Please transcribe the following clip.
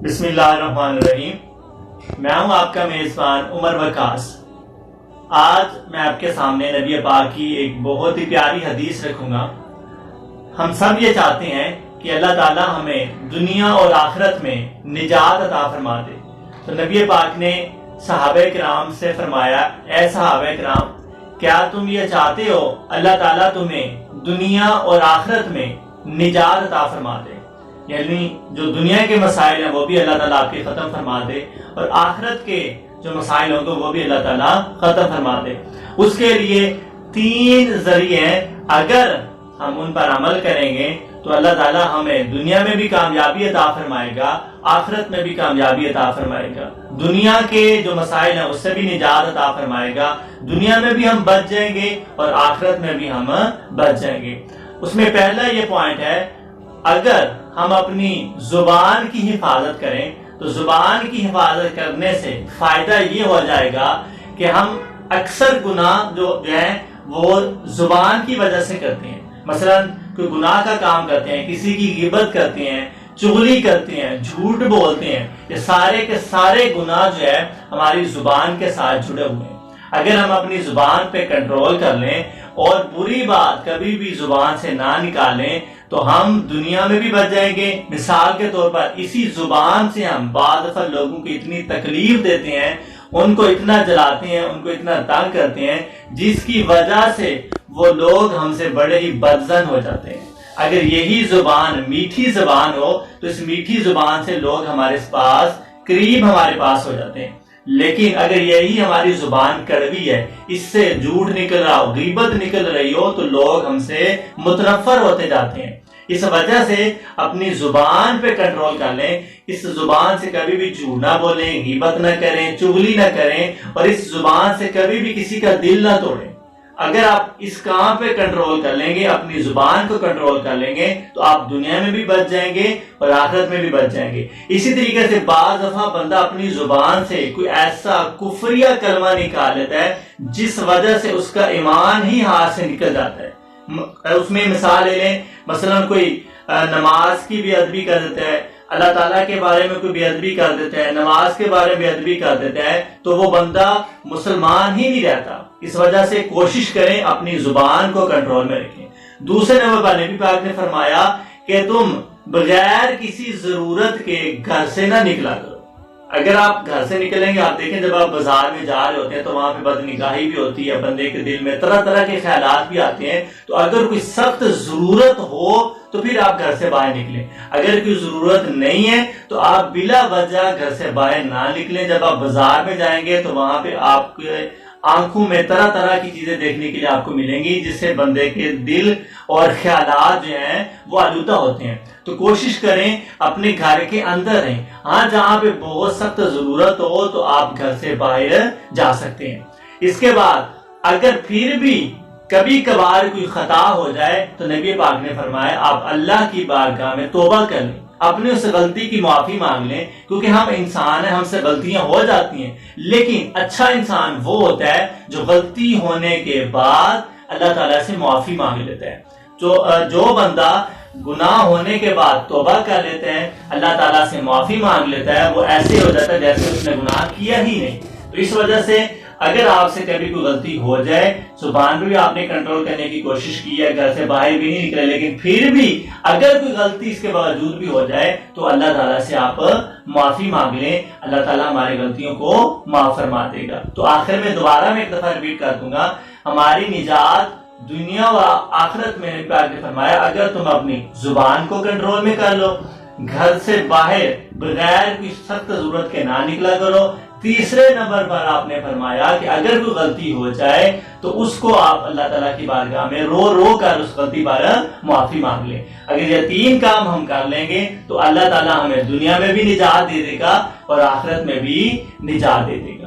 بسم اللہ الرحمن الرحیم۔ میں ہوں آپ کا میزبان عمر وقاص۔ آج میں آپ کے سامنے نبی پاک کی ایک بہت ہی پیاری حدیث رکھوں گا۔ ہم سب یہ چاہتے ہیں کہ اللہ تعالیٰ ہمیں دنیا اور آخرت میں نجات عطا فرما دے۔ تو نبی پاک نے صحابہ کرام سے فرمایا، اے صحابہ کرام، کیا تم یہ چاہتے ہو اللہ تعالیٰ تمہیں دنیا اور آخرت میں نجات عطا فرما دے؟ یعنی جو دنیا کے مسائل ہیں وہ بھی اللہ تعالیٰ آپ کے ختم فرما دے، اور آخرت کے جو مسائل ہوں تو وہ بھی اللہ تعالیٰ ختم فرما دے۔ اس کے لیے 3 ذریعے ہیں، اگر ہم ان پر عمل کریں گے تو اللہ تعالیٰ ہمیں دنیا میں بھی کامیابی عطا فرمائے گا، آخرت میں بھی کامیابی عطا فرمائے گا۔ دنیا کے جو مسائل ہیں اس سے بھی نجات عطا فرمائے گا، دنیا میں بھی ہم بچ جائیں گے اور آخرت میں بھی ہم بچ جائیں گے۔ اس میں پہلا یہ پوائنٹ ہے، اگر ہم اپنی زبان کی حفاظت کریں تو زبان کی حفاظت کرنے سے فائدہ یہ ہو جائے گا کہ ہم اکثر گناہ جو ہیں وہ زبان کی وجہ سے کرتے ہیں۔ مثلا کوئی گناہ کا کام کرتے ہیں، کسی کی غیبت کرتے ہیں، چغلی کرتے ہیں، جھوٹ بولتے ہیں، یہ سارے کے سارے گناہ جو ہے ہماری زبان کے ساتھ جڑے ہوئے ہیں۔ اگر ہم اپنی زبان پہ کنٹرول کر لیں اور بری بات کبھی بھی زبان سے نہ نکالیں تو ہم دنیا میں بھی بچ جائیں گے۔ مثال کے طور پر اسی زبان سے ہم بعض دفعہ لوگوں کو اتنی تکلیف دیتے ہیں، ان کو اتنا جلاتے ہیں، ان کو اتنا تنگ کرتے ہیں، جس کی وجہ سے وہ لوگ ہم سے بڑے ہی بدظن ہو جاتے ہیں۔ اگر یہی زبان میٹھی زبان ہو تو اس میٹھی زبان سے لوگ ہمارے پاس قریب ہمارے پاس ہو جاتے ہیں، لیکن اگر یہی ہماری زبان کڑوی ہے، اس سے جھوٹ نکل رہا ہو، غیبت نکل رہی ہو، تو لوگ ہم سے متنفر ہوتے جاتے ہیں۔ اس وجہ سے اپنی زبان پہ کنٹرول کر لیں، اس زبان سے کبھی بھی جھوٹ نہ بولیں، غیبت نہ کریں، چغلی نہ کریں، اور اس زبان سے کبھی بھی کسی کا دل نہ توڑیں۔ اگر آپ اس کام پہ کنٹرول کر لیں گے، اپنی زبان کو کنٹرول کر لیں گے، تو آپ دنیا میں بھی بچ جائیں گے اور آخرت میں بھی بچ جائیں گے۔ اسی طریقے سے بعض دفعہ بندہ اپنی زبان سے کوئی ایسا کفریہ کلمہ نکال لیتا ہے جس وجہ سے اس کا ایمان ہی ہاتھ سے نکل جاتا ہے۔ اس میں مثال لے لیں، مثلا کوئی نماز کی بے ادبی کر دیتا ہے، اللہ تعالیٰ کے بارے میں کوئی بے ادبی کر دیتا ہے، نماز کے بارے میں بے ادبی کر دیتا ہے، تو وہ بندہ مسلمان ہی نہیں رہتا۔ اس وجہ سے کوشش کریں اپنی زبان کو کنٹرول میں رکھیں۔ دوسرے نمبر پر نبی پاک نے فرمایا کہ تم بغیر کسی ضرورت کے گھر سے نہ نکلا کرو۔ اگر آپ گھر سے نکلیں گے، آپ دیکھیں جب آپ بازار میں جا رہے ہوتے ہیں تو وہاں پہ بدنگاہی بھی ہوتی ہے، بندے کے دل میں طرح طرح کے خیالات بھی آتے ہیں، تو اگر کوئی سخت ضرورت ہو تو پھر آپ گھر سے باہر نکلیں۔ اگر کوئی ضرورت نہیں ہے تو آپ بلا وجہ گھر سے باہر نہ نکلیں۔ جب آپ بازار میں جائیں گے تو وہاں پہ آپ کے آنکھوں میں طرح طرح کی چیزیں دیکھنے کے لیے آپ کو ملیں گی، جس سے بندے کے دل اور خیالات جو ہیں وہ آلودہ ہوتے ہیں۔ تو کوشش کریں اپنے گھر کے اندر رہیں۔ ہاں، جہاں پہ بہت سخت ضرورت ہو تو آپ گھر سے باہر جا سکتے ہیں۔ اس کے بعد اگر پھر بھی کبھی کبھار کوئی خطا ہو جائے تو نبی پاک نے فرمایا آپ اللہ کی بارگاہ میں توبہ کر لیں، اپنے اس غلطی کی معافی مانگ لیں، کیونکہ ہم انسان ہیں، ہم سے غلطیاں ہو جاتی ہیں، لیکن اچھا انسان وہ ہوتا ہے جو غلطی ہونے کے بعد اللہ تعالیٰ سے معافی مانگ لیتا ہے۔ جو بندہ گناہ ہونے کے بعد توبہ کر لیتا ہے، اللہ تعالیٰ سے معافی مانگ لیتا ہے، وہ ایسے ہو جاتا ہے جیسے اس نے گناہ کیا ہی نہیں۔ تو اس وجہ سے اگر آپ سے کبھی کوئی غلطی ہو جائے، زبان پہ بھی آپ نے کنٹرول کرنے کی کوشش کی ہے، گھر سے باہر بھی نہیں نکلے، لیکن پھر بھی اگر کوئی غلطی اس کے باوجود بھی ہو جائے تو اللہ تعالیٰ سے آپ معافی مانگ لیں، اللہ تعالیٰ ہماری غلطیوں کو معاف فرما دے گا۔ تو آخر میں دوبارہ میں ایک دفعہ ریپیٹ کر دوں گا، ہماری نجات دنیا و آخرت میں نبی پاک نے فرمایا اگر تم اپنی زبان کو کنٹرول میں کر لو، گھر سے باہر بغیر کوئی سخت ضرورت کے نہ نکلا کرو۔ تیسرے نمبر پر آپ نے فرمایا کہ اگر کوئی غلطی ہو جائے تو اس کو آپ اللہ تعالیٰ کی بارگاہ میں رو رو کر اس غلطی پر معافی مانگ لیں۔ اگر یہ 3 کام ہم کر لیں گے تو اللہ تعالیٰ ہمیں دنیا میں بھی نجات دے دے گا اور آخرت میں بھی نجات دے دے گا۔